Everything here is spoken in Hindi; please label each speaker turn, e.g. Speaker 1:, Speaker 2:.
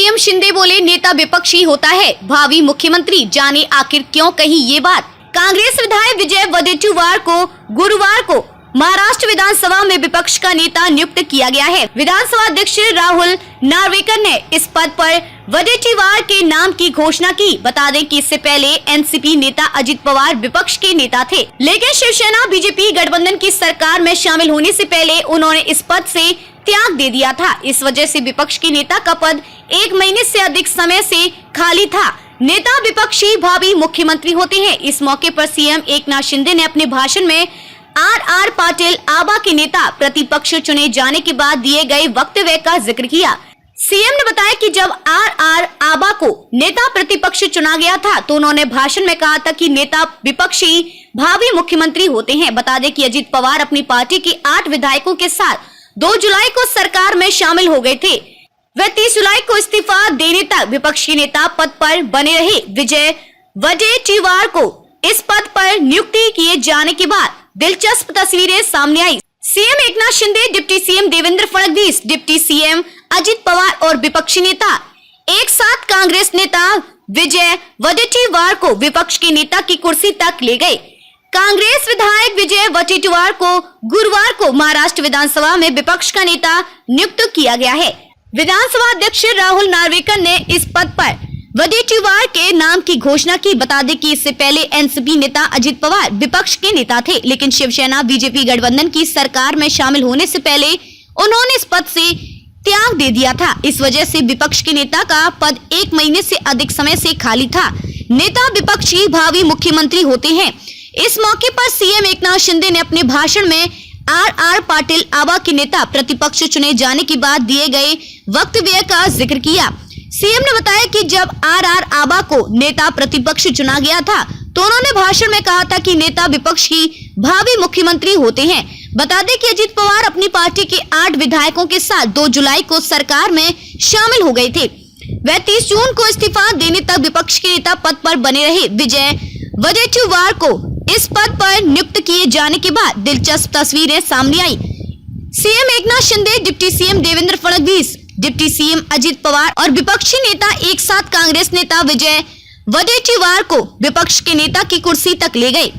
Speaker 1: सीएम शिंदे बोले नेता विपक्षी होता है भावी मुख्यमंत्री, जाने आखिर क्यों कही ये बात। कांग्रेस विधायक विजय वडेट्टीवार को गुरुवार को महाराष्ट्र विधानसभा में विपक्ष का नेता नियुक्त किया गया है। विधानसभा अध्यक्ष राहुल नार्वेकर ने इस पद पर वडेट्टीवार के नाम की घोषणा की। बता दें कि इससे पहले एनसीपी नेता अजित पवार विपक्ष के नेता थे, लेकिन शिवसेना बीजेपी गठबंधन की सरकार में शामिल होने से पहले उन्होंने इस पद से त्याग दे दिया था। इस वजह से विपक्ष के नेता का पद 1 महीने से अधिक समय से खाली था। नेता विपक्षी भावी मुख्यमंत्री होते हैं। इस मौके पर सीएम एकनाथ शिंदे ने अपने भाषण में आर पाटिल आबा के नेता प्रतिपक्ष चुने जाने के बाद दिए गए वक्तव्य का जिक्र किया। सीएम ने बताया कि जब आर आबा को नेता प्रतिपक्ष चुना गया था तो उन्होंने भाषण में कहा था कि नेता विपक्षी भावी मुख्यमंत्री होते हैं। बता दें कि अजित पवार अपनी पार्टी के 8 विधायकों के साथ 2 जुलाई को सरकार में शामिल हो गए थे। वे 30 जुलाई को इस्तीफा देने तक विपक्ष के नेता पद पर बने रहे। विजय वडेट्टीवार को इस पद पर नियुक्ति किए जाने के बाद दिलचस्प तस्वीरें सामने आई। CM Eknath Shinde, deputy CM Devendra Fadnavis, deputy CM Ajit Pawar और विपक्षी नेता एक साथ कांग्रेस नेता विजय वडेट्टीवार को विपक्ष के नेता की कुर्सी तक ले गए। कांग्रेस विधायक विजय वडेट्टीवार को गुरुवार को महाराष्ट्र विधानसभा में विपक्ष का नेता नियुक्त किया गया है। विधानसभा अध्यक्ष राहुल नार्वेकर ने इस पद पर वडेट्टीवार के नाम की घोषणा की। बता दें कि इससे पहले एनसीपी नेता अजित पवार विपक्ष के नेता थे, लेकिन शिवसेना बीजेपी गठबंधन की सरकार में शामिल होने से पहले उन्होंने इस पद से त्याग दे दिया था। इस वजह से विपक्ष के नेता का पद 1 महीने से अधिक समय से खाली था। नेता विपक्षी भावी मुख्यमंत्री होते हैं। इस मौके पर सीएम एकनाथ शिंदे ने अपने भाषण में आर पाटिल आबा के नेता प्रतिपक्ष चुने जाने के बाद दिए गए वक्तव्य का जिक्र किया। सीएम ने बताया कि जब आर आबा को नेता प्रतिपक्ष चुना गया था तो उन्होंने भाषण में कहा था कि नेता विपक्ष की भावी मुख्यमंत्री होते हैं। बता दें कि अजित पवार अपनी पार्टी के 8 विधायकों के साथ 2 जुलाई को सरकार में शामिल हो गए थे। वह 30 जून को इस्तीफा देने तक विपक्ष के नेता पद पर बने रहे। विजय वडेट्टीवार को इस पद पर नियुक्त किए जाने के बाद दिलचस्प तस्वीरें सामने आई। CM Eknath Shinde, deputy CM Devendra Fadnavis, deputy CM Ajit Pawar और विपक्षी नेता एक साथ कांग्रेस नेता विजय वडेट्टीवार को विपक्ष के नेता की कुर्सी तक ले गए।